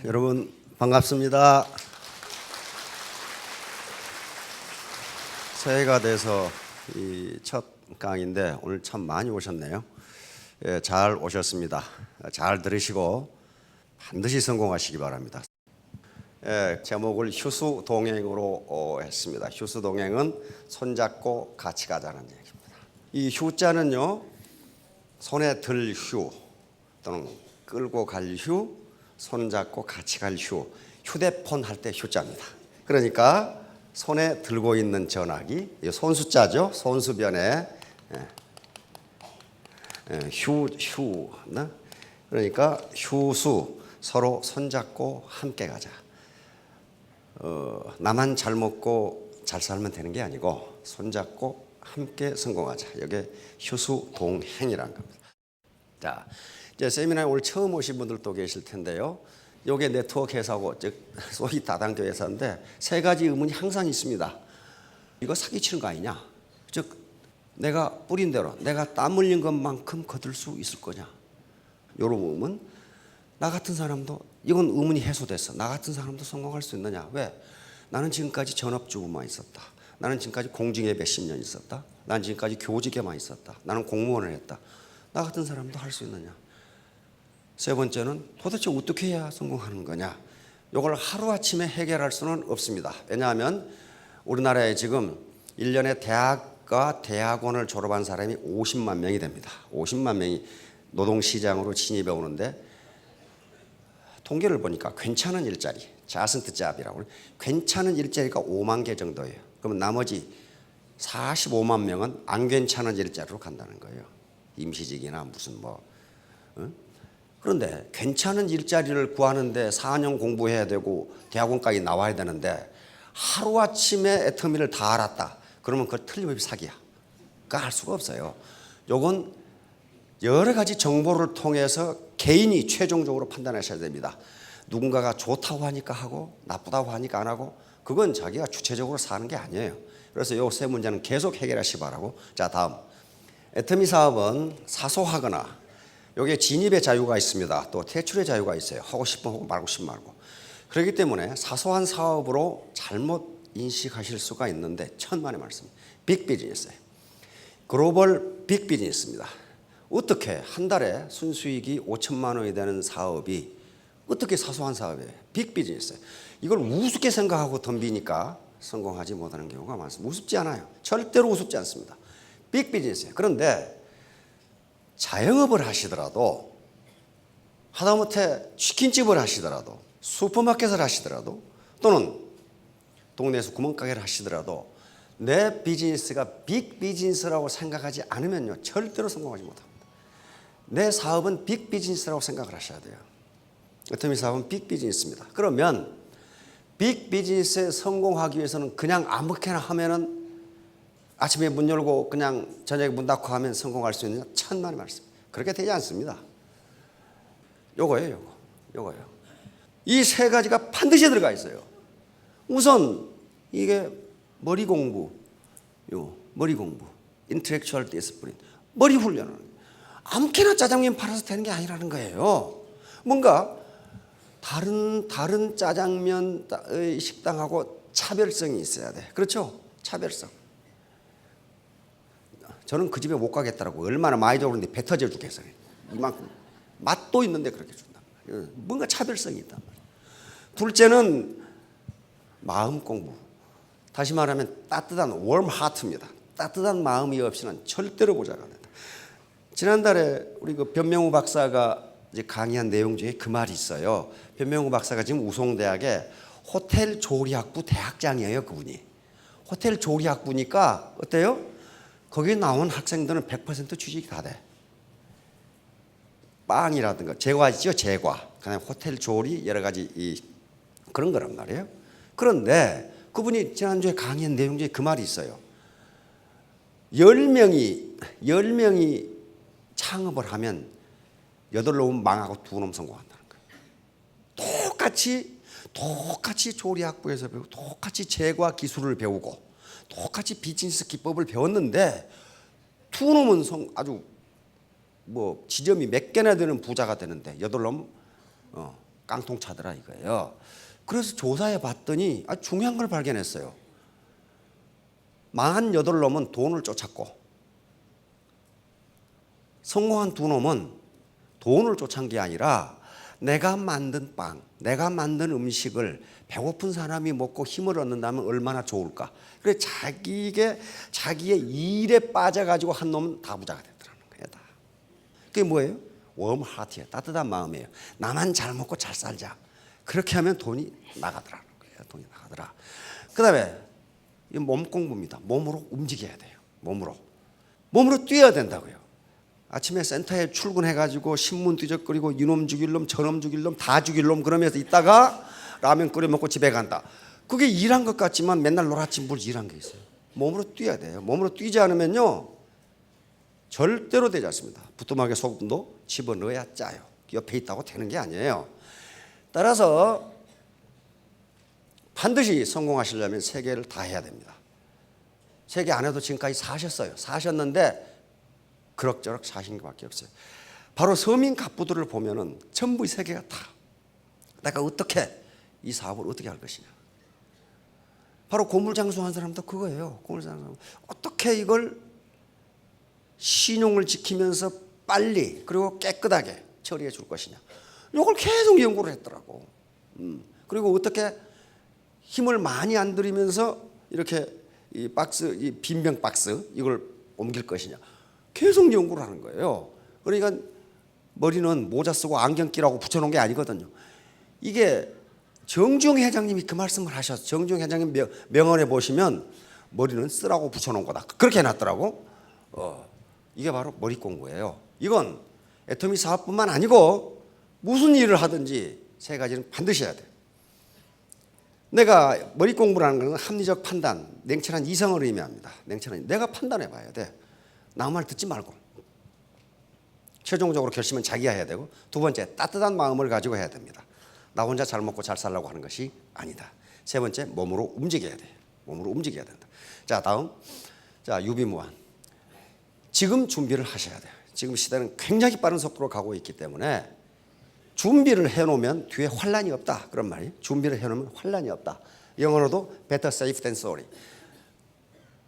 여러분 반갑습니다. 새해가 돼서 이 첫 강의인데 오늘 참 많이 오셨네요. 잘 오셨습니다. 잘 들으시고 반드시 성공하시기 바랍니다. 제목을 휴수동행으로 했습니다. 휴수동행은 손잡고 같이 가자는 얘기입니다. 이 휴자는요, 손에 들 휴 또는 끌고 갈 휴, 손잡고 같이 갈 휴, 휴대폰 할 때 휴자입니다. 그러니까 손에 들고 있는 전화기, 손수자죠. 손수변에 휴, 그러니까 휴수, 서로 손잡고 함께 가자. 나만 잘 먹고 잘 살면 되는 게 아니고 손잡고 함께 성공하자. 이게 휴수동행이라는 겁니다. 자, 이제 세미나에 오늘 처음 오신 분들도 계실 텐데요. 이게 네트워크 회사고, 즉 소위 다단계 회사인데 세 가지 의문이 항상 있습니다. 이거 사기치는 거 아니냐? 즉 내가 뿌린 대로 내가 땀 흘린 것만큼 거둘 수 있을 거냐? 이런 의문. 나 같은 사람도, 이건 의문이 해소됐어. 나 같은 사람도 성공할 수 있느냐? 왜? 나는 지금까지 전업주부만 있었다. 나는 지금까지 공직에 몇십 년 있었다. 나는 지금까지 교직에만 있었다. 나는 공무원을 했다. 나 같은 사람도 할 수 있느냐? 세 번째는 도대체 어떻게 해야 성공하는 거냐? 이걸 하루아침에 해결할 수는 없습니다. 왜냐하면 우리나라에 지금 1년에 대학과 대학원을 졸업한 사람이 50만 명이 됩니다. 50만 명이 노동시장으로 진입해 오는데 통계를 보니까 괜찮은 일자리, 자슨트 잡이라고, 괜찮은 일자리가 5만 개 정도예요. 그러면 나머지 45만 명은 안 괜찮은 일자리로 간다는 거예요. 임시직이나 무슨 뭐. 그런데 괜찮은 일자리를 구하는데 4년 공부해야 되고 대학원까지 나와야 되는데 하루아침에 애터미를 다 알았다. 그러면 그건 틀림없이 사기야. 그거 할 수가 없어요. 요건 여러 가지 정보를 통해서 개인이 최종적으로 판단하셔야 됩니다. 누군가가 좋다고 하니까 하고 나쁘다고 하니까 안 하고, 그건 자기가 주체적으로 사는 게 아니에요. 그래서 요 세 문제는 계속 해결하시기 바라고. 자, 다음. 애터미 사업은 사소하거나 여기에 진입의 자유가 있습니다. 또 퇴출의 자유가 있어요. 하고 싶으면 하고 말고 싶으면 말고. 그렇기 때문에 사소한 사업으로 잘못 인식하실 수가 있는데 천만의 말씀. 빅 비즈니스예요. 글로벌 빅 비즈니스입니다. 어떻게 한 달에 순수익이 5천만 원이 되는 사업이 어떻게 사소한 사업이에요? 빅 비즈니스예요. 이걸 우습게 생각하고 덤비니까 성공하지 못하는 경우가 많습니다. 우습지 않아요. 절대로 우습지 않습니다. 빅 비즈니스예요. 그런데 자영업을 하시더라도, 하다못해 치킨집을 하시더라도, 슈퍼마켓을 하시더라도, 또는 동네에서 구멍가게를 하시더라도 내 비즈니스가 빅 비즈니스라고 생각하지 않으면요, 절대로 성공하지 못합니다. 내 사업은 빅 비즈니스라고 생각을 하셔야 돼요. 애터미 사업은 빅 비즈니스입니다. 그러면 빅 비즈니스에 성공하기 위해서는 그냥 아무렇게나 하면은 아침에 문 열고 그냥 저녁에 문 닫고 하면 성공할 수 있느냐? 천만의 말씀. 그렇게 되지 않습니다. 요거예요. 이 세 가지가 반드시 들어가 있어요. 우선 이게 머리 공부, 인텔렉츄얼 디스플린, 머리 훈련을 아무렇게나 짜장면 팔아서 되는 게 아니라는 거예요. 뭔가 다른 짜장면 식당하고 차별성이 있어야 돼. 그렇죠? 차별성. 저는 그 집에 못 가겠더라고. 얼마나 많이 들어오는데 배 터져 죽겠어요. 이만큼 맛도 있는데 그렇게 준단 말이에요. 뭔가 차별성이 있단 말이에요. 둘째는 마음 공부. 다시 말하면 따뜻한 warm heart입니다. 따뜻한 마음이 없이는 절대로 보자가 안 된다. 지난달에 우리 그 변명우 박사가 이제 강의한 내용 중에 그 말이 있어요. 변명우 박사가 지금 우송대학의 호텔 조리학부 대학장이에요. 그분이. 호텔 조리학부니까 어때요? 거기에 나온 학생들은 100% 취직이 다 돼. 빵이라든가 제과 있죠, 제과. 그다음에 호텔 조리 여러 가지 그런 거란 말이에요. 그런데 그분이 지난주에 강의한 내용 중에 그 말이 있어요. 10명이 창업을 하면 8놈은 망하고 2놈 성공한다는 거예요. 똑같이 조리학부에서 배우고 똑같이 제과 기술을 배우고 똑같이 비즈니스 기법을 배웠는데 2놈은 아주 뭐 지점이 몇 개나 되는 부자가 되는데 8놈 깡통 차더라 이거예요. 그래서 조사해 봤더니 아주 중요한 걸 발견했어요. 48놈은 돈을 쫓았고 성공한 2놈은 돈을 쫓은 게 아니라 내가 만든 빵, 내가 만든 음식을 배고픈 사람이 먹고 힘을 얻는다면 얼마나 좋을까. 그래서 자기의 일에 빠져가지고 한 놈은 다 부자가 됐더라는 거예요. 다. 그게 뭐예요? 웜 하트예요. 따뜻한 마음이에요. 나만 잘 먹고 잘 살자. 그렇게 하면 돈이 나가더라는 거예요. 돈이 나가더라. 그 다음에 몸 공부입니다. 몸으로 움직여야 돼요. 몸으로 뛰어야 된다고요. 아침에 센터에 출근해가지고 신문 뒤적거리고 이놈 죽일 놈 저놈 죽일 놈 다 죽일 놈 그러면서 있다가 라면 끓여 먹고 집에 간다. 그게 일한 것 같지만 맨날 놀아침불 일한 게 있어요. 몸으로 뛰어야 돼요. 몸으로 뛰지 않으면요 절대로 되지 않습니다. 부뚜막에 소금도 집어넣어야 짜요. 옆에 있다고 되는 게 아니에요. 따라서 반드시 성공하시려면 3개를 다 해야 됩니다. 3개 안 해도 지금까지 사셨는데 그럭저럭 사신 것밖에 없어요. 바로 서민 갑부들을 보면은 전부 3개가 다 내가 어떻게 이 사업을 어떻게 할 것이냐. 바로 고물장수한 사람도 그거예요. 고물장수 어떻게 이걸 신용을 지키면서 빨리 그리고 깨끗하게 처리해 줄 것이냐. 이걸 계속 연구를 했더라고. 그리고 어떻게 힘을 많이 안 들이면서 이렇게 이 박스, 이 빈병 박스 이걸 옮길 것이냐. 계속 연구를 하는 거예요. 그러니까 머리는 모자 쓰고 안경 끼라고 붙여놓은 게 아니거든요. 이게 정주영 회장님이 그 말씀을 하셔서 정주영 회장님 명언에 보시면 머리는 쓰라고 붙여놓은 거다. 그렇게 해놨더라고. 이게 바로 머리 공부예요. 이건 애터미 사업뿐만 아니고 무슨 일을 하든지 3가지는 반드시 해야 돼요. 내가 머리 공부라는 것은 합리적 판단, 냉철한 이성을 의미합니다. 냉철한 내가 판단해 봐야 돼. 남 말 듣지 말고 최종적으로 결심은 자기가 해야 되고 2번째 따뜻한 마음을 가지고 해야 됩니다. 나 혼자 잘 먹고 잘 살려고 하는 것이 아니다. 3번째 몸으로 움직여야 돼. 몸으로 움직여야 된다. 자 다음 유비무환. 지금 준비를 하셔야 돼요. 지금 시대는 굉장히 빠른 속도로 가고 있기 때문에 준비를 해놓으면 뒤에 환란이 없다. 그런 말이에요. 준비를 해놓으면 환란이 없다. 영어로도 better safe than sorry.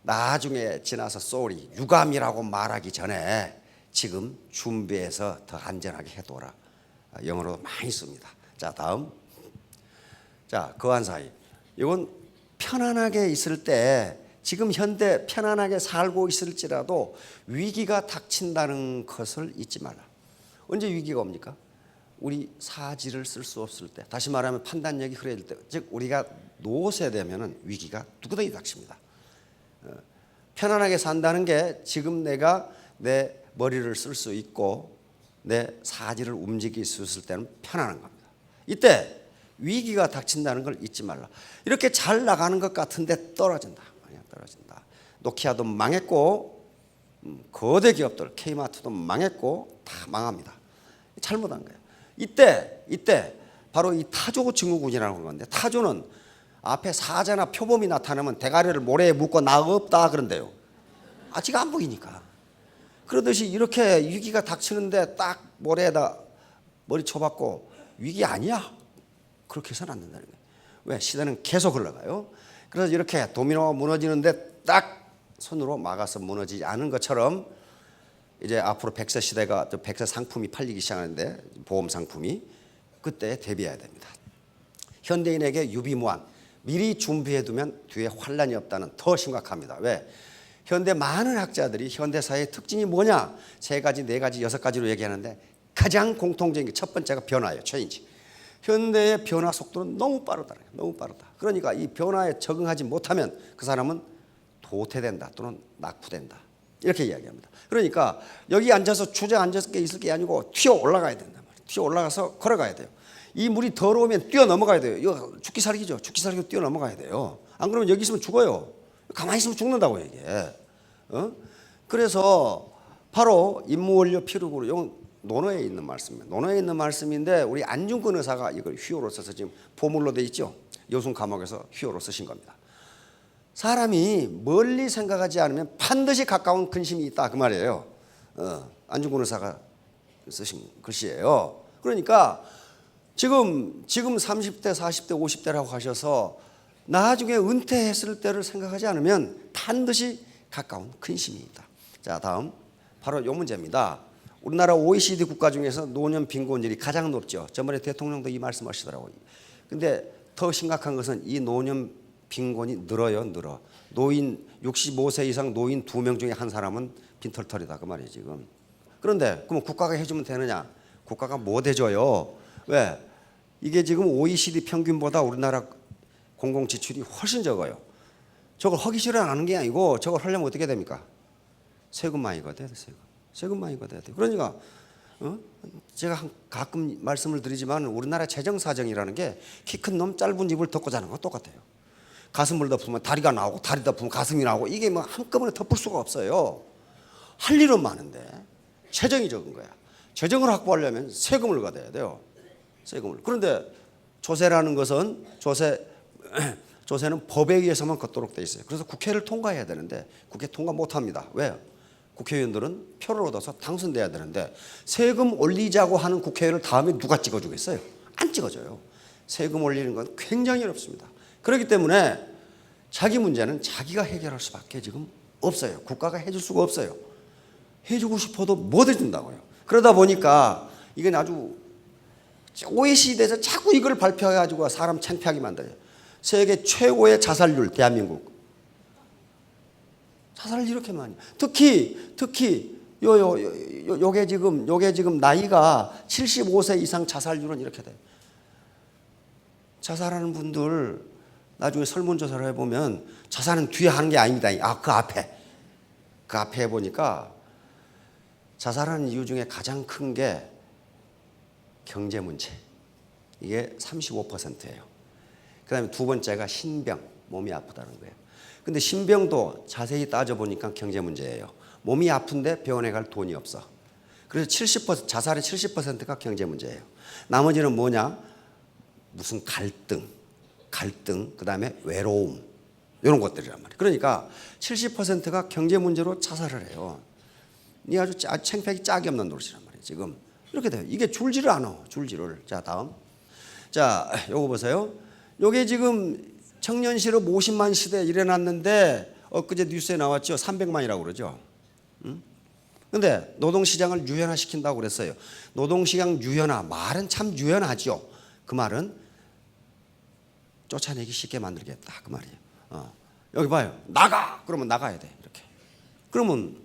나중에 지나서 sorry, 유감이라고 말하기 전에 지금 준비해서 더 안전하게 해둬라. 영어로 많이 씁니다. 자 다음. 자 거한 사이. 이건 편안하게 있을 때 지금 현대 편안하게 살고 있을지라도 위기가 닥친다는 것을 잊지 말라. 언제 위기가 옵니까? 우리 사지를 쓸 수 없을 때, 다시 말하면 판단력이 흐려질 때, 즉 우리가 노쇠되면 위기가 누구든지 닥칩니다. 편안하게 산다는 게 지금 내가 내 머리를 쓸 수 있고 내 사지를 움직일 수 있을 때는 편안한 겁니다. 이때 위기가 닥친다는 걸 잊지 말라. 이렇게 잘 나가는 것 같은데 떨어진다. 노키아도 망했고 거대 기업들 K마트도 망했고 다 망합니다. 잘못한 거예요. 이때 바로 이 타조 증후군이라는 건데, 타조는 앞에 사자나 표범이 나타나면 대가리를 모래에 묶고 나 없다 그런데요. 아직 안 보이니까. 그러듯이 이렇게 위기가 닥치는데 딱 모래에다 머리 쳐박고 위기 아니야. 그렇게 해서는 안 된다는 거예요. 왜? 시대는 계속 흘러가요. 그래서 이렇게 도미노가 무너지는데 딱 손으로 막아서 무너지지 않은 것처럼 이제 앞으로 100세 시대가 또 100세 상품이 팔리기 시작하는데, 보험 상품이 그때 대비해야 됩니다. 현대인에게 유비무환, 미리 준비해두면 뒤에 환란이 없다는 더 심각합니다. 왜? 현대 많은 학자들이 현대사회의 특징이 뭐냐? 3가지, 4가지, 6가지로 얘기하는데 가장 공통적인 게 첫 번째가 변화예요. 체인지. 현대의 변화 속도는 너무 빠르다. 너무 빠르다. 그러니까 이 변화에 적응하지 못하면 그 사람은 도태된다 또는 낙후된다. 이렇게 이야기합니다. 그러니까 여기 앉아서 주저앉아서 있을 게 아니고 튀어 올라가야 된단 말이에요. 튀어 올라가서 걸어가야 돼요. 이 물이 더러우면 뛰어 넘어가야 돼요. 이거 죽기 살기죠. 죽기 살기로 뛰어 넘어가야 돼요. 안 그러면 여기 있으면 죽어요. 가만히 있으면 죽는다고 이게. 그래서 바로 임무원료 필요구로, 이건 논어에 있는 말씀입니다. 논어에 있는 말씀인데 우리 안중근 의사가 이걸 휘호로 써서 지금 보물로 돼 있죠. 여순 감옥에서 휘호로 쓰신 겁니다. 사람이 멀리 생각하지 않으면 반드시 가까운 근심이 있다 그 말이에요. 안중근 의사가 쓰신 글씨예요. 그러니까 지금 30대, 40대, 50대라고 하셔서 나중에 은퇴했을 때를 생각하지 않으면 반드시 가까운 근심입니다. 자, 다음 바로 이 문제입니다. 우리나라 OECD 국가 중에서 노년 빈곤율이 가장 높죠. 저번에 대통령도 이 말씀하시더라고요. 근데 더 심각한 것은 이 노년 빈곤이 늘어. 노인 65세 이상 노인 2명 중에 한 사람은 빈털털이다 그 말이에요 지금. 그런데 그럼 국가가 해주면 되느냐? 국가가 못 해줘요. 왜? 이게 지금 OECD 평균보다 우리나라 공공지출이 훨씬 적어요. 저걸 하기 싫어 하는 게 아니고 저걸 하려면 어떻게 됩니까? 세금 많이 걷어야 돼. 세금 많이 걷어야 돼. 그러니까 제가 가끔 말씀을 드리지만 우리나라 재정 사정이라는 게 키 큰 놈 짧은 입을 덮고 자는 거 똑같아요. 가슴을 덮으면 다리가 나오고 다리 덮으면 가슴이 나오고 이게 뭐 한꺼번에 덮을 수가 없어요. 할 일은 많은데 재정이 적은 거야. 재정을 확보하려면 세금을 걷어야 돼요. 세금을. 그런데 조세라는 것은 조세는 법에 의해서만 걷도록 돼 있어요. 그래서 국회를 통과해야 되는데 국회 통과 못합니다. 왜요? 국회의원들은 표를 얻어서 당선돼야 되는데 세금 올리자고 하는 국회의원을 다음에 누가 찍어주겠어요? 안 찍어줘요. 세금 올리는 건 굉장히 어렵습니다. 그렇기 때문에 자기 문제는 자기가 해결할 수밖에 지금 없어요. 국가가 해줄 수가 없어요. 해주고 싶어도 못 해준다고요. 그러다 보니까 이건 아주 OECD에서 자꾸 이걸 발표해가지고 사람 창피하게 만들어요. 세계 최고의 자살률 대한민국. 자살을 이렇게 많이. 특히 요게 지금 나이가 75세 이상 자살률은 이렇게 돼요. 자살하는 분들 나중에 설문조사를 해보면 자살은 뒤에 하는 게 아닙니다. 그 앞에 해보니까 자살하는 이유 중에 가장 큰 게 경제 문제. 이게 35%예요. 그 다음에 두 번째가 신병, 몸이 아프다는 거예요. 근데 신병도 자세히 따져보니까 경제 문제예요. 몸이 아픈데 병원에 갈 돈이 없어. 그래서 자살의 70%가 경제 문제예요. 나머지는 뭐냐? 무슨 갈등, 그 다음에 외로움 이런 것들이란 말이에요. 그러니까 70%가 경제 문제로 자살을 해요. 이 아주 창피하기 짝이 없는 노릇이란 말이에요. 지금 이렇게 돼요. 이게 줄지를 않아. 줄지를. 자, 다음. 자, 요거 보세요. 요게 지금 청년 실업 50만 시대 일어났는데 엊그제 뉴스에 나왔죠. 300만이라고 그러죠. 근데 노동시장을 유연화시킨다고 그랬어요. 노동시장 유연화. 말은 참 유연하죠. 그 말은 쫓아내기 쉽게 만들겠다. 그 말이에요. 여기 봐요. 나가! 그러면 나가야 돼. 이렇게. 그러면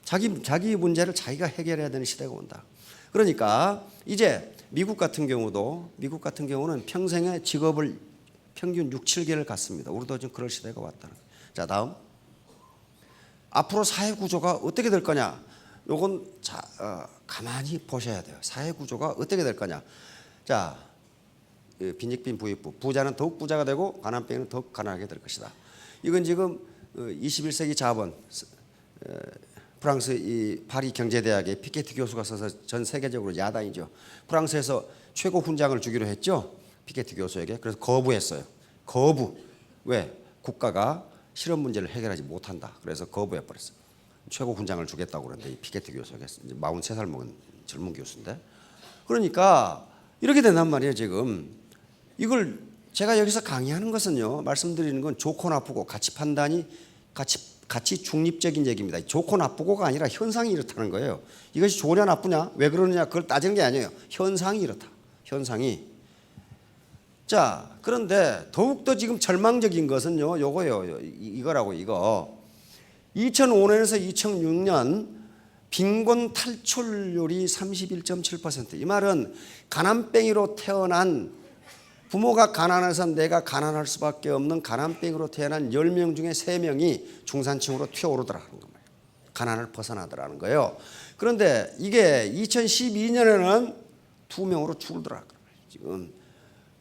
자기 문제를 자기가 해결해야 되는 시대가 온다. 그러니까 이제 미국 같은 경우는 평생의 직업을 평균 6, 7개를 갖습니다. 우리도 지금 그럴 시대가 왔다는 거예요. 자, 다음. 앞으로 사회 구조가 어떻게 될 거냐? 요건 가만히 보셔야 돼요. 사회 구조가 어떻게 될 거냐? 자, 빈익빈 부익부. 부자는 더욱 부자가 되고 가난뱅이는 더욱 가난하게 될 것이다. 이건 지금 21세기 자본 프랑스 이 파리 경제대학의 피케티 교수가 써서 전 세계적으로 야당이죠. 프랑스에서 최고 훈장을 주기로 했죠. 피케티 교수에게. 그래서 거부했어요. 거부. 왜? 국가가 실업 문제를 해결하지 못한다. 그래서 거부해버렸어요. 최고 훈장을 주겠다고 그러는데 이 피케티 교수에게 43살 먹은 젊은 교수인데. 그러니까 이렇게 된단 말이에요 지금. 이걸 제가 여기서 강의하는 것은요. 말씀드리는 건 좋고 나쁘고 가치 판단이 같이 중립적인 얘기입니다. 좋고 나쁘고가 아니라 현상이 이렇다는 거예요. 이것이 좋으냐 나쁘냐 왜 그러느냐 그걸 따지는 게 아니에요. 현상이 이렇다. 현상이. 자, 그런데 더욱더 지금 절망적인 것은요. 요거요. 이거라고 이거. 2005년에서 2006년 빈곤 탈출률이 31.7%. 이 말은 가난뱅이로 태어난 부모가 가난해서 내가 가난할 수밖에 없는 가난뱅이로 태어난 10명 중에 3명이 중산층으로 튀어오르더라는 거예요. 가난을 벗어나더라는 거예요. 그런데 이게 2012년에는 2명으로 줄더라고요. 지금.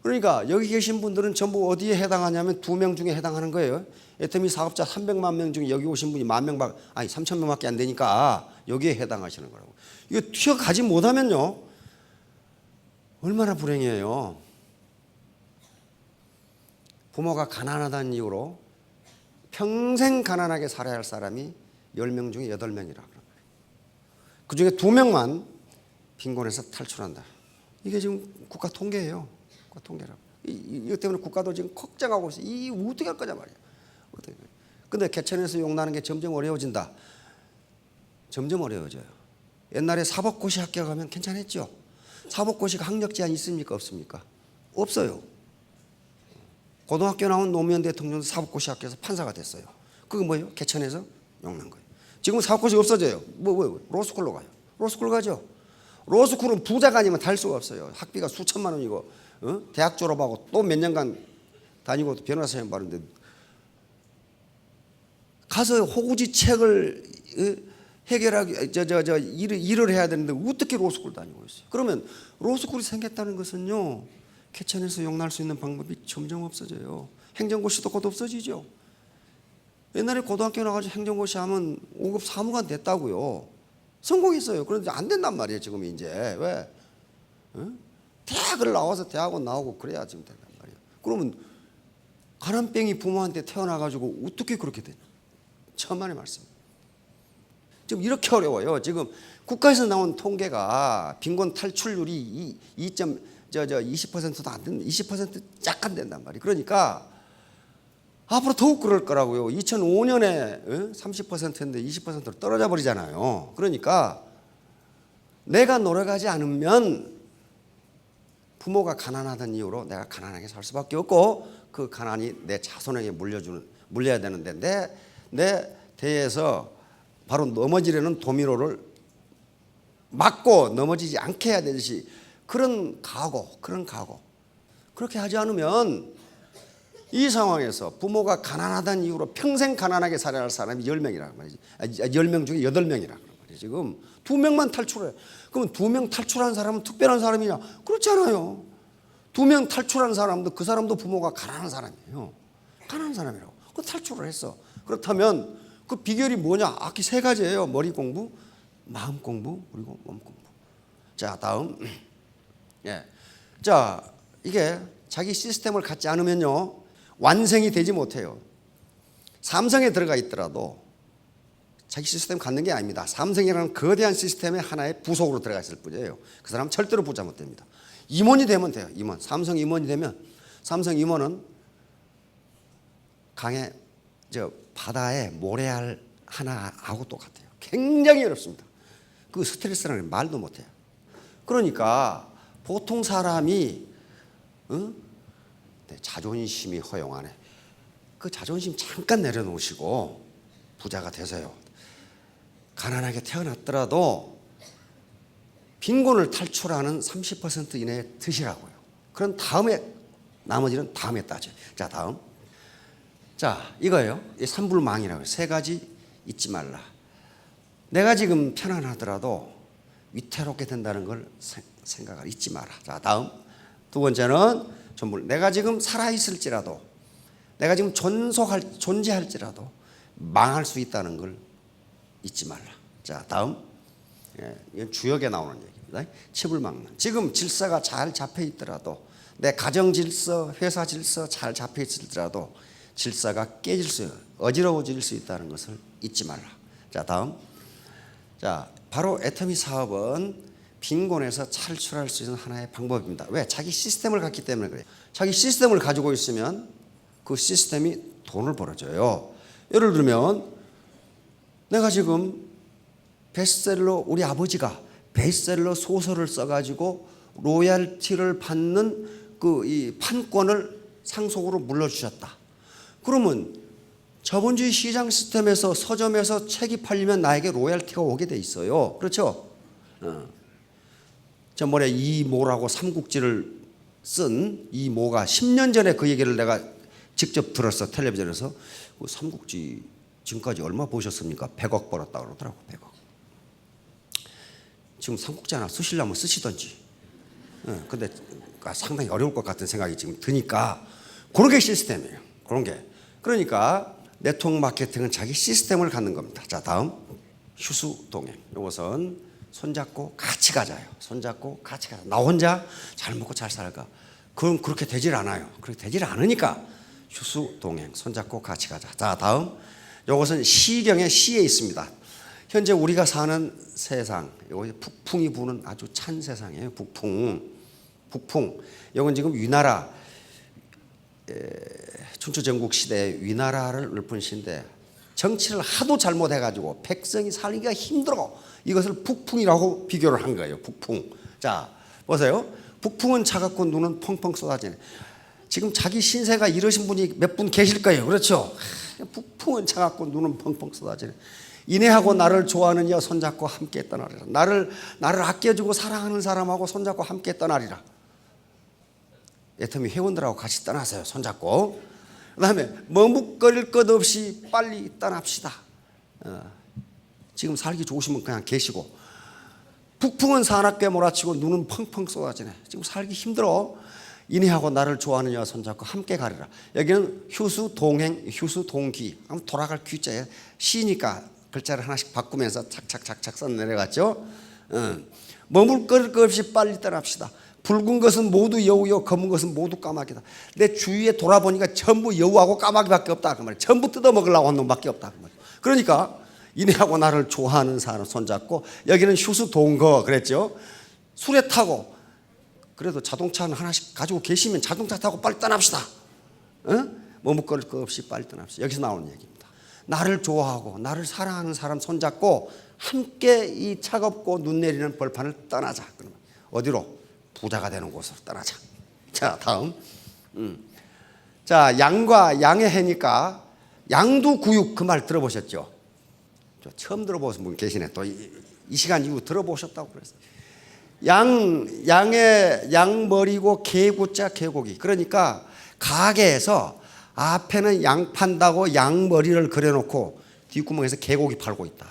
그러니까 여기 계신 분들은 전부 어디에 해당하냐면 2명 중에 해당하는 거예요. 애터미 사업자 300만 명 중에 여기 오신 분이 3,000명밖에 안 되니까 여기에 해당하시는 거라고. 이거 튀어가지 못하면요. 얼마나 불행해요. 부모가 가난하다는 이유로 평생 가난하게 살아야 할 사람이 10명 중에 8명이라 그런 거예요. 그중에 2명만 빈곤에서 탈출한다. 이게 지금 국가 통계예요. 국가 통계라고. 이것 때문에 국가도 지금 걱정하고 있어요. 이 어떻게 할 거냐 말이야. 어떻게. 근데 개천에서 용나는 게 점점 어려워진다. 점점 어려워져요. 옛날에 사법고시 합격하면 괜찮았죠. 사법고시가 학력 제한이 있습니까? 없습니까? 없어요. 고등학교 나온 노무현 대통령도 사법고시 합격해서 판사가 됐어요. 그게 뭐예요? 개천에서 용난 거예요. 지금 사법고시 없어져요. 로스쿨로 가요. 로스쿨 가죠. 로스쿨은 부자가 아니면 달 수가 없어요. 학비가 수천만 원이고, 대학 졸업하고 또 몇 년간 다니고 변호사 시험 받는데 가서 호구지 책을 해결하기 일을 해야 되는데 어떻게 로스쿨 다니고 있어요? 그러면 로스쿨이 생겼다는 것은요, 개천에서 용날 수 있는 방법이 점점 없어져요. 행정고시도 곧 없어지죠. 옛날에 고등학교 나가서 행정고시 하면 5급 사무관 됐다고요. 성공했어요. 그런데 안 된단 말이에요. 지금 이제 왜? 대학을 나와서 대학원 나오고 그래야 지금 된단 말이에요. 그러면 가난뱅이 부모한테 태어나가지고 어떻게 그렇게 되냐? 천만의 말씀. 지금 이렇게 어려워요. 지금 국가에서 나온 통계가 빈곤 탈출률이 20%도 안 된다. 20% 약간 된단 말이에요. 그러니까 앞으로 더욱 그럴 거라고요. 2005년에 30%인데 20%로 떨어져 버리잖아요. 그러니까 내가 노력하지 않으면 부모가 가난하다는 이유로 내가 가난하게 살 수밖에 없고 그 가난이 내 자손에게 물려야 되는데 내 대에서 바로 넘어지려는 도미노를 막고 넘어지지 않게 해야 되듯이 그런 각오. 그렇게 하지 않으면 이 상황에서 부모가 가난하다는 이유로 평생 가난하게 살아야 할 사람이 10명이라는 말이지. 10명 중에 8명이라는 말이지. 지금 2명만 탈출해. 그러면 2명 탈출한 사람은 특별한 사람이냐? 그렇지 않아요. 2명 탈출한 사람도 그 사람도 부모가 가난한 사람이에요. 가난한 사람이라고. 그 탈출을 했어. 그렇다면 그 비결이 뭐냐? 악기 3가지예요. 머리 공부, 마음 공부, 그리고 몸 공부. 자, 다음. 예. 자, 이게 자기 시스템을 갖지 않으면요, 완성이 되지 못해요. 삼성에 들어가 있더라도 자기 시스템 갖는 게 아닙니다. 삼성이라는 거대한 시스템의 하나의 부속으로 들어가 있을 뿐이에요. 그 사람 절대로 붙잡 못 됩니다. 임원이 되면 돼요. 임원. 삼성 임원이 되면 삼성 임원은 바다에 모래알 하나하고 똑같아요. 굉장히 어렵습니다. 그 스트레스라는 말도 못해요. 그러니까 보통 사람이 자존심이 허용하네. 그 자존심 잠깐 내려놓으시고 부자가 되세요. 가난하게 태어났더라도 빈곤을 탈출하는 30% 이내에 드시라고요. 그런 다음에 나머지는 다음에 따져요. 자, 다음. 자, 이거예요. 삼불망이라고요. 3가지 잊지 말라. 내가 지금 편안하더라도 위태롭게 된다는 걸 생각을 잊지 마라. 자, 다음. 2번째는 내가 지금 살아있을지라도, 내가 지금 존재할지라도 망할 수 있다는 걸 잊지 말라. 자, 다음. 이건 주역에 나오는 얘기입니다. 칩을 막는. 지금 질서가 잘 잡혀 있더라도, 내 가정 질서, 회사 질서 잘 잡혀 있을지라도 질서가 어지러워질 수 있다는 것을 잊지 말라. 자, 다음. 자, 바로 애터미 사업은 빈곤에서 탈출할 수 있는 하나의 방법입니다. 왜? 자기 시스템을 갖기 때문에 그래요. 자기 시스템을 가지고 있으면 그 시스템이 돈을 벌어줘요. 예를 들면 내가 지금 우리 아버지가 베스트셀러 소설을 써가지고 로얄티를 받는 이 판권을 상속으로 물려주셨다. 그러면 자본주의 시장 시스템에서 서점에서 책이 팔리면 나에게 로얄티가 오게 돼 있어요. 그렇죠? 전번에 이모라고 삼국지를 쓴 이모가 10년 전에 그 얘기를 내가 직접 들었어. 텔레비전에서. 그 삼국지 지금까지 얼마 보셨습니까? 100억 벌었다고 그러더라고. 100억. 지금 삼국지 하나 쓰시려면 쓰시던지. 근데 상당히 어려울 것 같은 생각이 지금 드니까 그런 게 시스템이에요. 그런 게. 그러니까 네트워크 마케팅은 자기 시스템을 갖는 겁니다. 자, 다음. 휴수 동행. 이것은 손잡고 같이 가자요. 손잡고 같이 가자. 나 혼자 잘 먹고 잘 살까? 그럼 그렇게 되질 않아요. 그렇게 되질 않으니까 휴수 동행. 손잡고 같이 가자. 자, 다음. 이것은 시경의 시에 있습니다. 현재 우리가 사는 세상, 여기 북풍이 부는 아주 찬 세상이에요. 북풍. 북풍. 이건 지금 위나라 춘추 전국 시대에 위나라를 읊은 시인데 정치를 하도 잘못해가지고 백성이 살기가 힘들어. 이것을 북풍이라고 비교를 한 거예요. 북풍. 자, 보세요. 북풍은 차갑고 눈은 펑펑 쏟아지네. 지금 자기 신세가 이러신 분이 몇 분 계실 거예요. 그렇죠? 북풍은 차갑고 눈은 펑펑 쏟아지네. 이내하고 나를 좋아하는 여 손잡고 함께 떠나리라. 나를 아껴주고 사랑하는 사람하고 손잡고 함께 떠나리라. 애터미 회원들하고 같이 떠나세요. 손잡고. 그 다음에 머뭇거릴 것 없이 빨리 떠납시다. 지금 살기 좋으시면 그냥 계시고. 북풍은 사납게 몰아치고 눈은 펑펑 쏟아지네. 지금 살기 힘들어. 이내하고 나를 좋아하는 여와 손잡고 함께 가리라. 여기는 휴수 동행, 휴수 동귀. 한번 돌아갈 귀자에 시니까 글자를 하나씩 바꾸면서 착착착착 써 내려갔죠. 머물거릴 것 없이 빨리 떠납시다. 붉은 것은 모두 여우요, 검은 것은 모두 까마귀다. 내 주위에 돌아보니까 전부 여우하고 까마귀밖에 없다 그 말이야. 전부 뜯어먹으려고 한 놈밖에 없다 그 말이야. 그러니까 이내하고 나를 좋아하는 사람 손잡고, 여기는 휴수 동거 그랬죠. 수레 타고, 그래도 자동차는 하나씩 가지고 계시면 자동차 타고 빨리 떠납시다. 머뭇거릴 것 없이 빨리 떠납시다. 여기서 나오는 얘기입니다. 나를 좋아하고 나를 사랑하는 사람 손잡고 함께 이 차갑고 눈 내리는 벌판을 떠나자. 그러면 어디로? 부자가 되는 곳으로 떠나자. 자, 다음. 자, 양과 양의 해니까 양두구육 그 말 들어보셨죠? 처음 들어보신 분 계시네. 또 이 시간 이후 들어보셨다고 그랬어요. 양머리고 개구자 개고기. 그러니까 가게에서 앞에는 양 판다고 양머리를 그려놓고 뒷구멍에서 개고기 팔고 있다.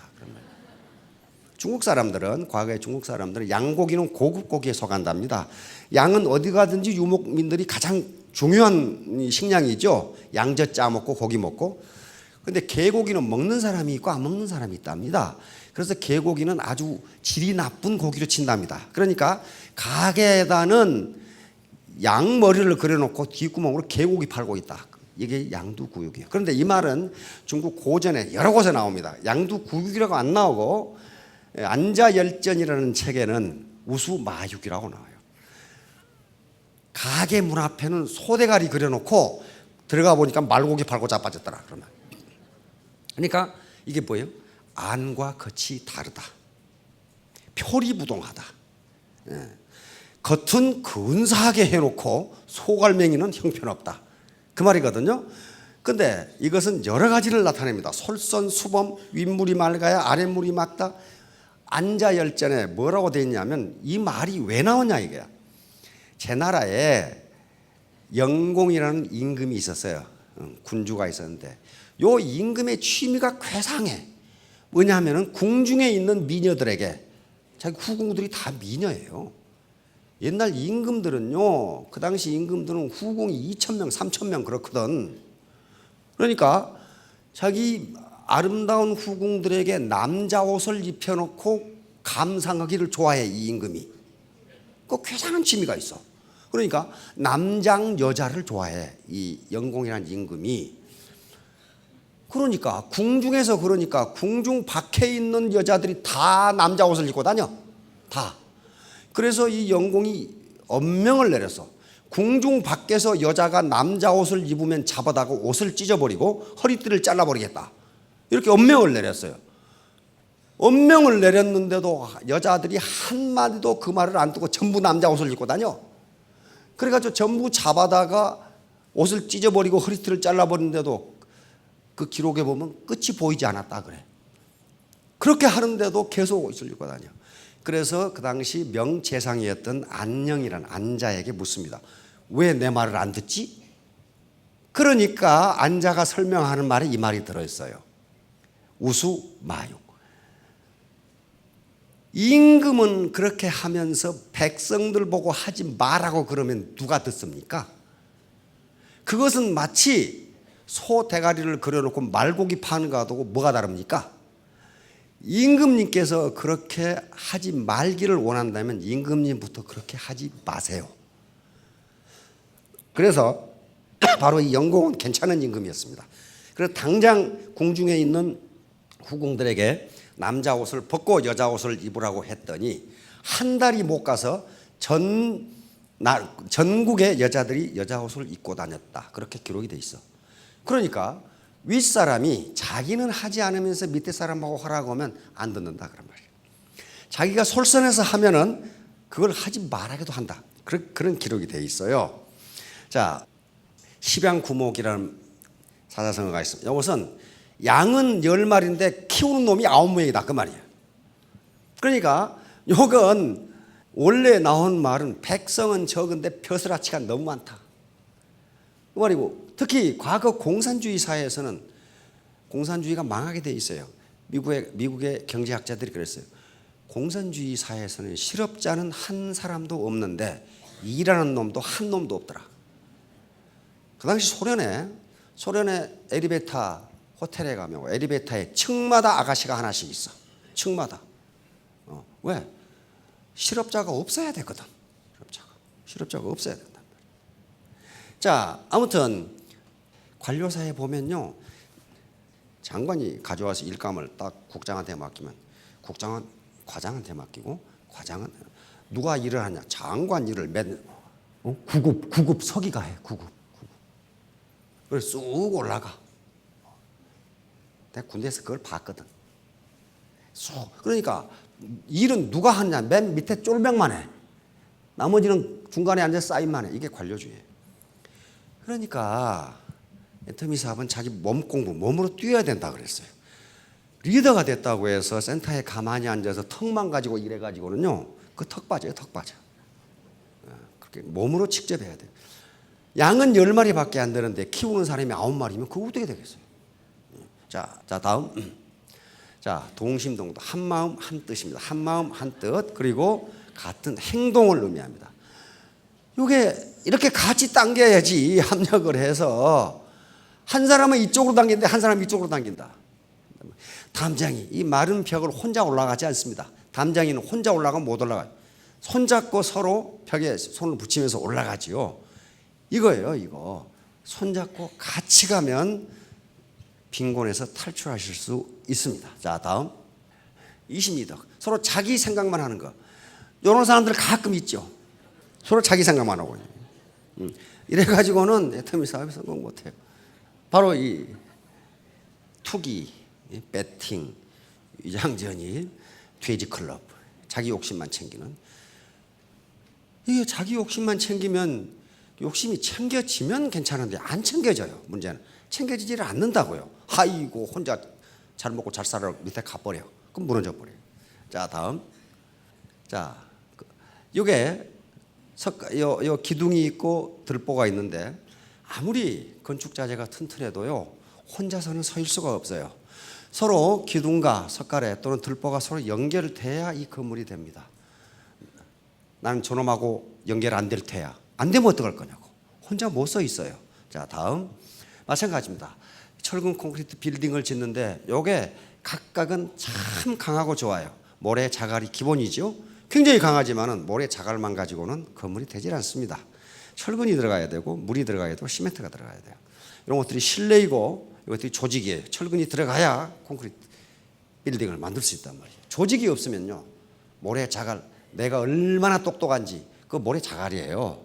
중국 사람들은, 과거의 중국 사람들은 양고기는 고급 고기에 속한답니다. 양은 어디 가든지 유목민들이 가장 중요한 식량이죠. 양젓 짜 먹고 고기 먹고. 근데 개고기는 먹는 사람이 있고 안 먹는 사람이 있답니다. 그래서 개고기는 아주 질이 나쁜 고기로 친답니다. 그러니까 가게에다는 양머리를 그려놓고 뒷구멍으로 개고기 팔고 있다. 이게 양두구육이에요. 그런데 이 말은 중국 고전에 여러 곳에 나옵니다. 양두구육이라고 안 나오고 안자열전이라는 책에는 우수마육이라고 나와요. 가게 문 앞에는 소대가리 그려놓고 들어가 보니까 말고기 팔고 자빠졌더라. 그러면 그러니까 이게 뭐예요? 안과 겉이 다르다. 표리부동하다. 겉은 근사하게 해놓고 속알맹이는 형편없다. 그 말이거든요. 근데 이것은 여러 가지를 나타냅니다. 솔선수범, 윗물이 맑아야 아랫물이 맑다. 안자열전에 뭐라고 되어 있냐면 이 말이 왜 나오냐 이거야. 제 나라에 영공이라는 임금이 있었어요. 군주가 있었는데 요 임금의 취미가 괴상해. 뭐냐면은 궁중에 있는 미녀들에게, 자기 후궁들이 다 미녀예요. 옛날 임금들은요, 그 당시 임금들은 후궁이 2,000명, 3,000명 그렇거든. 그러니까 자기 아름다운 후궁들에게 남자 옷을 입혀놓고 감상하기를 좋아해, 이 임금이. 그 괴상한 취미가 있어. 그러니까 남장 여자를 좋아해, 이 영공이라는 임금이. 그러니까 궁중에서, 그러니까 궁중 밖에 있는 여자들이 다 남자 옷을 입고 다녀. 다. 그래서 이 영공이 엄명을 내렸어. 궁중 밖에서 여자가 남자 옷을 입으면 잡아다가 옷을 찢어버리고 허리띠를 잘라버리겠다. 이렇게 엄명을 내렸어요. 엄명을 내렸는데도 여자들이 한마디도 그 말을 안 듣고 전부 남자 옷을 입고 다녀. 그래가지고 전부 잡아다가 옷을 찢어버리고 허리띠를 잘라버리는데도 그 기록에 보면 끝이 보이지 않았다 그래. 그렇게 하는데도 계속 옷을 입고 다녀. 그래서 그 당시 명재상이었던 안녕이라는 안자에게 묻습니다. 왜 내 말을 안 듣지? 그러니까 안자가 설명하는 말에 이 말이 들어있어요. 우수마육. 임금은 그렇게 하면서 백성들 보고 하지 말라고 그러면 누가 듣습니까? 그것은 마치 소 대가리를 그려놓고 말고기 파는 거하고 뭐가 다릅니까? 임금님께서 그렇게 하지 말기를 원한다면 임금님부터 그렇게 하지 마세요. 그래서 바로 이 영공은 괜찮은 임금이었습니다. 그래서 당장 궁중에 있는 후궁들에게 남자 옷을 벗고 여자 옷을 입으라고 했더니 한 달이 못 가서 전 전국의 여자들이 여자 옷을 입고 다녔다. 그렇게 기록이 돼 있어. 그러니까 윗사람이 자기는 하지 않으면서 밑에 사람하고 하라고 하면 안 듣는다 그런 말이에요. 자기가 솔선해서 하면은 그걸 하지 말아도 한다. 그런 기록이 돼 있어요. 자, 십양구목이라는 사자성어가 있습니다. 이것은 양은 10마리인데 키우는 놈이 9명이다 그 말이에요. 그러니까 이건 원래 나온 말은 백성은 적은데 벼슬아치가 너무 많다 그 말이고, 특히 과거 공산주의 사회에서는 공산주의가 망하게 돼 있어요. 미국의 경제학자들이 그랬어요. 공산주의 사회에서는 실업자는 한 사람도 없는데 일하는 놈도 한 놈도 없더라. 그 당시 소련의 엘리베이터 호텔에 가면 엘리베이터에 층마다 아가씨가 하나씩 있어. 층마다. 왜? 실업자가 없어야 되거든. 실업자가 없어야 된단 말이야. 자, 아무튼 관료사에 보면요, 장관이 가져와서 일감을 딱 국장한테 맡기면 국장은 과장한테 맡기고, 과장은 누가 일을 하냐? 장관 일을 맨 9급 서기가 해. 9급. 그래서 쑥 올라가. 내가 군대에서 그걸 봤거든. 그러니까 일은 누가 하느냐? 맨 밑에 쫄병만 해. 나머지는 중간에 앉아 사인만 해. 이게 관료주의예요. 그러니까 앤토니 사업은 자기 몸으로 뛰어야 된다 그랬어요. 리더가 됐다고 해서 센터에 가만히 앉아서 턱만 가지고 일해가지고는요, 그 턱 빠져요, 턱 빠져. 그렇게 몸으로 직접 해야 돼요. 양은 10마리밖에 안 되는데 키우는 사람이 9마리면 그거 어떻게 되겠어요? 자, 다음. 자, 동심동도 한 마음 한 뜻입니다. 한 마음 한 뜻, 그리고 같은 행동을 의미합니다. 이게 이렇게 같이 당겨야지 합력을 해서 한 사람은 이쪽으로 당기는데 한 사람은 이쪽으로 당긴다. 담장이 이 마른 벽을 혼자 올라가지 않습니다. 담장이는 혼자 올라가면 못 올라가요. 손잡고 서로 벽에 손을 붙이면서 올라가지요. 이거예요, 이거. 손잡고 같이 가면 빈곤에서 탈출하실 수 있습니다. 자, 다음. 이심리덕. 서로 자기 생각만 하는 거. 이런 사람들 가끔 있죠. 서로 자기 생각만 하고. 이래가지고는 애터미 사업에 성공 못해요. 바로 이 투기, 배팅, 위장전이, 돼지클럽, 자기 욕심만 챙기는. 이게 자기 욕심만 챙기면, 욕심이 챙겨지면 괜찮은데 안 챙겨져요. 문제는 챙겨지지를 않는다고요. 아이고 혼자 잘 먹고 잘 살아 밑에 가버려. 그럼 무너져 버려요. 자, 다음. 자, 이게 요 기둥이 있고 들보가 있는데 아무리 건축 자재가 튼튼해도요, 혼자서는 서일 수가 없어요. 서로 기둥과 석가래 또는 들보가 서로 연결돼야 이 건물이 됩니다. 나는 저놈하고 연결 안 될 테야. 안 되면 어떡할 거냐고. 혼자 못 서 있어요. 자, 다음. 마찬가지입니다. 철근 콘크리트 빌딩을 짓는데 요게 각각은 참 강하고 좋아요. 모래 자갈이 기본이죠. 굉장히 강하지만은 모래 자갈만 가지고는 건물이 되질 않습니다. 철근이 들어가야 되고 물이 들어가야 되고 시멘트가 들어가야 돼요. 이런 것들이 실내이고 이것들이 조직이에요. 철근이 들어가야 콘크리트 빌딩을 만들 수 있단 말이에요. 조직이 없으면요, 모래 자갈, 내가 얼마나 똑똑한지 그 모래 자갈이에요.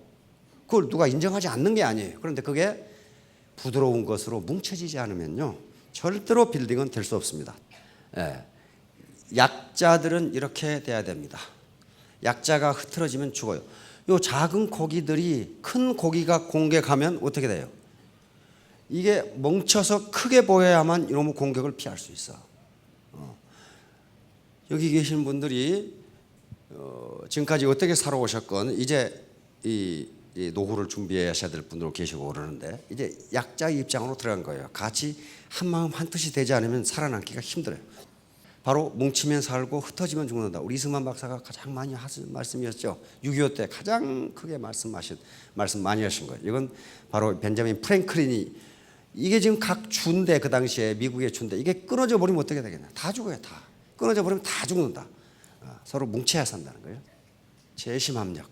그걸 누가 인정하지 않는 게 아니에요. 그런데 그게 부드러운 것으로 뭉쳐지지 않으면요, 절대로 빌딩은 될 수 없습니다. 예. 약자들은 이렇게 돼야 됩니다. 약자가 흐트러지면 죽어요. 요 작은 고기들이 큰 고기가 공격하면 어떻게 돼요? 이게 뭉쳐서 크게 보여야만 이놈의 공격을 피할 수 있어. 여기 계신 분들이 지금까지 어떻게 살아오셨건 이제 이 노후를 준비하셔야 될 분들 계시고 그러는데 이제 약자의 입장으로 들어간 거예요. 같이 한 마음 한 뜻이 되지 않으면 살아남기가 힘들어요. 바로 뭉치면 살고 흩어지면 죽는다. 우리 이승만 박사가 가장 많이 하신 말씀이었죠. 6.25 때 가장 크게 말씀 많이 하신 거예요. 이건 바로 벤자민 프랭클린이, 이게 지금 각 주인데, 그 당시에 미국의 주인데 이게 끊어져 버리면 어떻게 되겠냐. 다 죽어요. 다 끊어져 버리면 다 죽는다. 서로 뭉쳐야 산다는 거예요. 재심합력.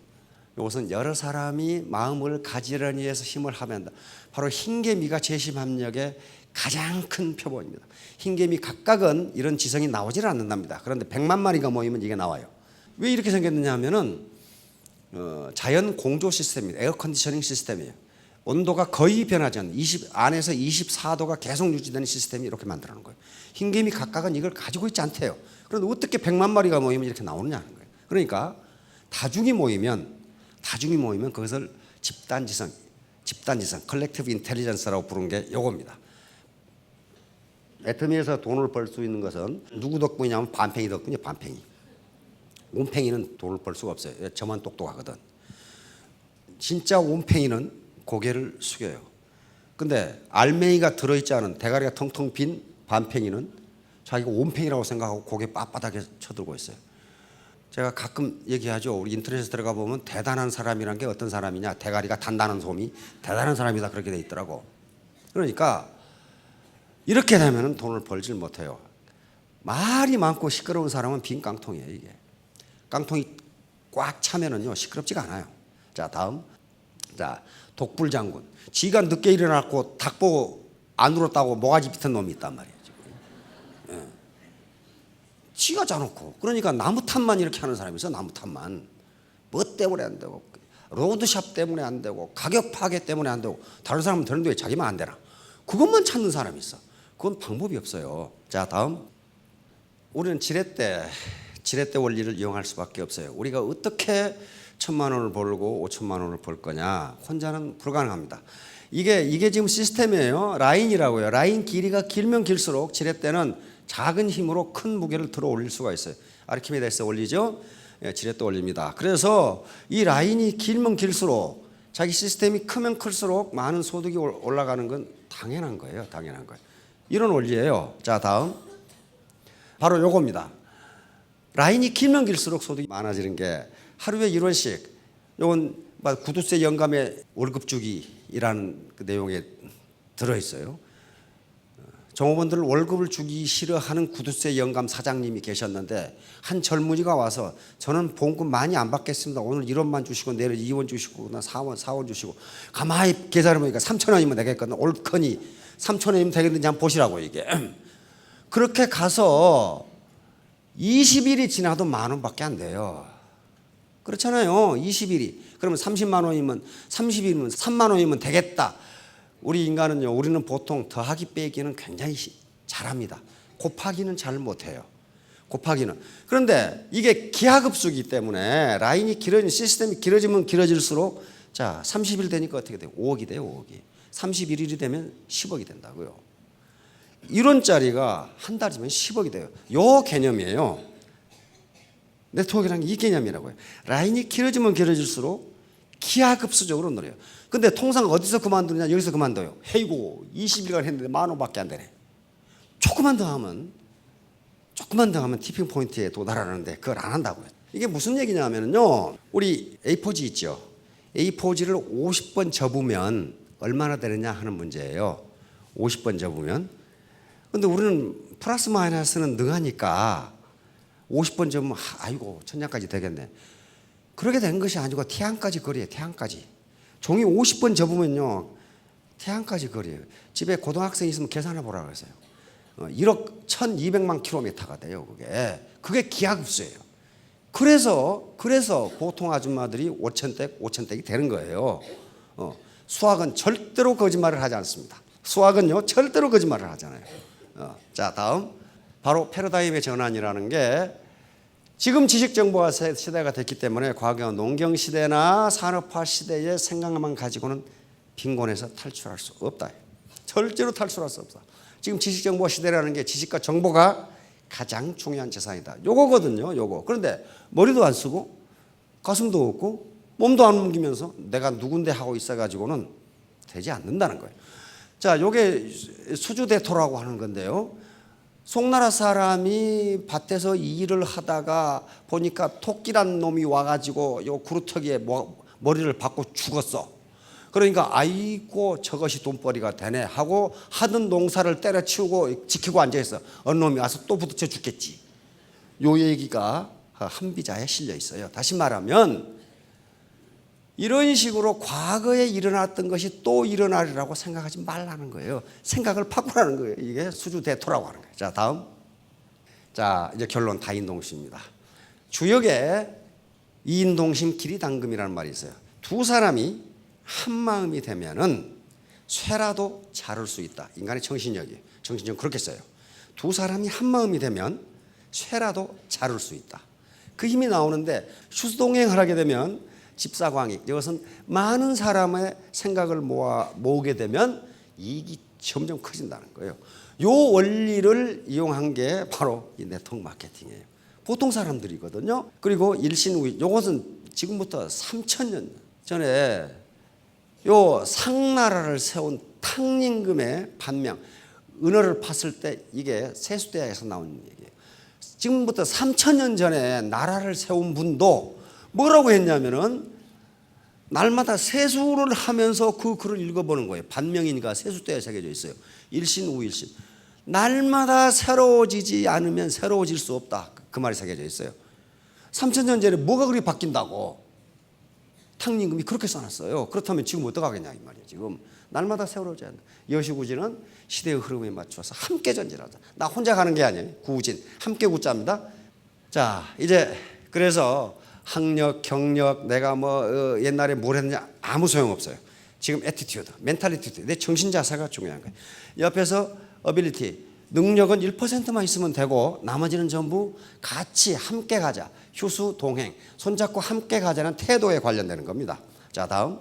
이것은 여러 사람이 마음을 가지려니 해서 힘을 합한다. 바로 흰개미가 재심합력의 가장 큰 표본입니다. 흰개미 각각은 이런 지성이 나오질 않는답니다. 그런데 100만 마리가 모이면 이게 나와요. 왜 이렇게 생겼느냐 하면은 자연 공조 시스템입니다. 에어 컨디셔닝 시스템이에요. 온도가 거의 변하지 않는 안에서 24도가 계속 유지되는 시스템이 이렇게 만들어놓은 거예요. 흰개미 각각은 이걸 가지고 있지 않대요. 그런데 어떻게 100만 마리가 모이면 이렇게 나오느냐는 거예요. 그러니까 다중이 모이면 그것을 집단지성, 컬렉티브 인텔리전스라고 부른 게 요겁니다. 애터미에서 돈을 벌 수 있는 것은 누구 덕분이냐면 반팽이 덕분이에요. 반팽이. 온팽이는 돈을 벌 수가 없어요. 저만 똑똑하거든. 진짜 온팽이는 고개를 숙여요. 근데 알맹이가 들어있지 않은 대가리가 텅텅 빈 반팽이는 자기가 온팽이라고 생각하고 고개 빳빳하게 쳐들고 있어요. 제가 가끔 얘기하죠. 우리 인터넷에 들어가 보면 대단한 사람이란 게 어떤 사람이냐. 대가리가 단단한 솜이 대단한 사람이다 그렇게 돼 있더라고. 그러니까 이렇게 되면 돈을 벌질 못해요. 말이 많고 시끄러운 사람은 빈 깡통이에요. 이게 깡통이 꽉 차면은요 시끄럽지가 않아요. 자, 다음. 자, 독불장군. 지가 늦게 일어났고 닭 보고 안 울었다고 모가지 비튼 놈이 있단 말이에요. 예. 지가 짜놓고. 그러니까 나무 탓만 이렇게 하는 사람이 있어. 나무 탓만. 뭐 때문에 안 되고 로드샵 때문에 안 되고 가격 파괴 때문에 안 되고 다른 사람은 되는데 왜 자기만 안 되나. 그것만 찾는 사람이 있어. 그건 방법이 없어요. 자, 다음. 우리는 지렛대 원리를 이용할 수밖에 없어요. 우리가 어떻게 1,000만 원을 벌고 5천만 원을 벌 거냐. 혼자는 불가능합니다. 이게 지금 시스템이에요. 라인이라고요. 라인 길이가 길면 길수록 지렛대는 작은 힘으로 큰 무게를 들어 올릴 수가 있어요. 아르키메데스 원리죠. 예, 지렛대 원리입니다. 그래서 이 라인이 길면 길수록 자기 시스템이 크면 클수록 많은 소득이 올라가는 건 당연한 거예요. 당연한 거예요. 이런 원리예요. 자, 다음. 바로 요겁니다. 라인이 길면 길수록 소득이 많아지는 게 하루에 1원씩 요건 구두쇠 영감의 월급 주기이라는 그 내용에 들어있어요. 종업원들 월급을 주기 싫어하는 구두쇠 영감 사장님이 계셨는데 한 젊은이가 와서 저는 봉급 많이 안 받겠습니다. 오늘 1원만 주시고 내일 2원 주시고 4원 주시고 가만히 계산해보니까 3,000원이면 되겠거든. 옳거니 3,000원이면 되겠는지 한번 보시라고 이게. 그렇게 가서 20일이 지나도 10,000원밖에 안 돼요. 그렇잖아요. 20일이. 그러면 30만 원이면 30일이면 3만 원이면 되겠다. 우리 인간은요. 우리는 보통 더하기 빼기는 굉장히 잘합니다. 곱하기는 잘 못해요. 곱하기는. 그런데 이게 기하급수이기 때문에 라인이 길어지는 시스템이 길어지면 길어질수록 자 30일 되니까 어떻게 돼요? 5억이 돼요. 5억이. 31일이 되면 10억이 된다고요. 1원짜리가 한 달이면 10억이 돼요. 요 개념이에요. 네트워크라는 게 이 개념이라고요. 라인이 길어지면 길어질수록 기하급수적으로 늘어요. 근데 통상 어디서 그만두느냐? 여기서 그만둬요. 헤이고 20일간 했는데 10,000원밖에 안 되네. 조금만 더 하면 티핑 포인트에 도달하는데 그걸 안 한다고요. 이게 무슨 얘기냐면요. 우리 A4지 있죠. A4지를 50번 접으면 얼마나 되느냐 하는 문제예요. 50번 접으면. 근데 우리는 플러스 마이너스는 능하니까 50번 접으면 아이고 천장까지 되겠네. 그렇게 된 것이 아니고 태양까지 거리에요. 태양까지. 종이 50번 접으면요. 태양까지 거리에요. 집에 고등학생 있으면 계산해 보라고 했어요. 1억 1,200만 킬로미터가 돼요. 그게 기하급수예요. 그래서 보통 아줌마들이 5천댁이 되는 거예요. 수학은 절대로 거짓말을 하지 않습니다. 수학은요 절대로 거짓말을 하잖아요. 자, 다음. 바로 패러다임의 전환이라는 게 지금 지식정보화 시대가 됐기 때문에 과거 농경시대나 산업화 시대의 생각만 가지고는 빈곤에서 탈출할 수 없다. 절대로 탈출할 수 없다. 지금 지식정보화 시대라는 게 지식과 정보가 가장 중요한 재산이다. 요거거든요. 요거. 그런데 머리도 안 쓰고 가슴도 없고 몸도 안 움직이면서 내가 누군데 하고 있어가지고는 되지 않는다는 거예요. 자, 요게 수주대토라고 하는 건데요. 송나라 사람이 밭에서 일을 하다가 보니까 토끼란 놈이 와가지고 요 구루터기에 머리를 박고 죽었어. 그러니까 아이고 저것이 돈벌이가 되네 하고 하던 농사를 때려치우고 지키고 앉아있어. 어느 놈이 와서 또 부딪혀 죽겠지. 요 얘기가 한비자에 실려 있어요. 다시 말하면 이런 식으로 과거에 일어났던 것이 또 일어나리라고 생각하지 말라는 거예요. 생각을 바꾸라는 거예요. 이게 수주대토라고 하는 거예요. 자, 다음. 자, 이제 결론 다인동식입니다. 주역에 이인동심 기리당금이라는 말이 있어요. 두 사람이 한 마음이 되면은 쇠라도 자를 수 있다. 인간의 정신력이에요. 정신력 그렇게 써요. 두 사람이 한 마음이 되면 쇠라도 자를 수 있다. 그 힘이 나오는데 휴수동행을 하게 되면 집사광익, 이것은 많은 사람의 생각을 모으게 되면 이익이 점점 커진다는 거예요. 이 원리를 이용한 게 바로 이 네트워크 마케팅이에요. 보통 사람들이거든요. 그리고 일신우이, 이것은 지금부터 3,000년 전에 요 상나라를 세운 탕림금의 반명, 은어를 팠을 때 이게 세수대야에서 나온 얘기예요. 지금부터 3,000년 전에 나라를 세운 분도 뭐라고 했냐면은 날마다 세수를 하면서 그 글을 읽어보는 거예요. 반명이니까 세수대에 새겨져 있어요. 일신우일신. 날마다 새로워지지 않으면 새로워질 수 없다. 그 말이 새겨져 있어요. 3,000년 전에 뭐가 그리 바뀐다고 탕림금이 그렇게 써놨어요. 그렇다면 지금 어떡하겠냐 이 말이에요. 지금 날마다 새로워져야 한다. 여시구진은 시대의 흐름에 맞춰서 함께 전진하자. 나 혼자 가는 게 아니에요. 구진 함께 굳자입니다. 자, 이제 그래서 학력, 경력, 내가 뭐 옛날에 뭘 했느냐 아무 소용없어요. 지금 애티튜드, 멘탈리티, 내 정신 자세가 중요한 거예요. 옆에서 어빌리티, 능력은 1%만 있으면 되고 나머지는 전부 같이 함께 가자. 휴수, 동행, 손잡고 함께 가자는 태도에 관련되는 겁니다. 자, 다음.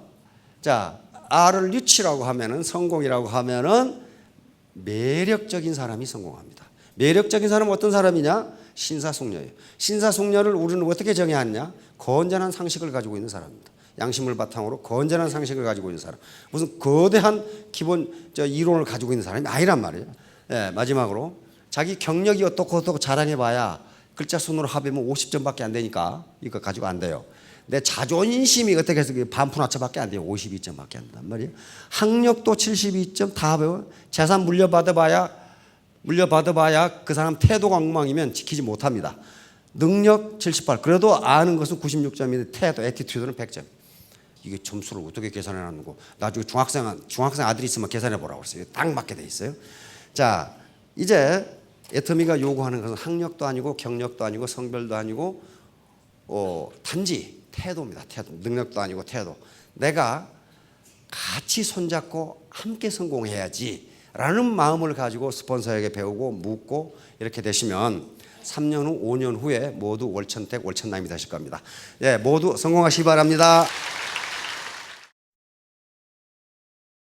자, R을 유치라고 하면은 성공이라고 하면은 매력적인 사람이 성공합니다. 매력적인 사람은 어떤 사람이냐? 신사숙녀예요. 신사숙녀를 우리는 어떻게 정의하느냐? 건전한 상식을 가지고 있는 사람입니다. 양심을 바탕으로 건전한 상식을 가지고 있는 사람. 무슨 거대한 기본 이론을 가지고 있는 사람이 아니란 말이에요. 예, 마지막으로 자기 경력이 어떻고 자랑해봐야 글자 수로 합하면 50점밖에 안 되니까 이거 가지고 안 돼요. 내 자존심이 어떻게 해서 반푼하차밖에 안 돼요. 52점밖에 안 된단 말이에요. 학력도 72점 다 배워. 재산 물려받아봐야 그 사람 태도가 엉망이면 지키지 못합니다. 능력 78. 그래도 아는 것은 96점인데 태도, 애티튜드는 100점. 이게 점수를 어떻게 계산해 놨는 거? 나중에 중학생 아들이 있으면 계산해 보라고 그랬어요. 딱 맞게 돼 있어요. 자, 이제 애터미가 요구하는 것은 학력도 아니고 경력도 아니고 성별도 아니고 단지 태도입니다. 태도. 능력도 아니고 태도. 내가 같이 손잡고 함께 성공해야지 라는 마음을 가지고 스폰서에게 배우고 묻고 이렇게 되시면 3년 후, 5년 후에 모두 월천택, 월천남이 되실 겁니다. 예, 모두 성공하시기 바랍니다.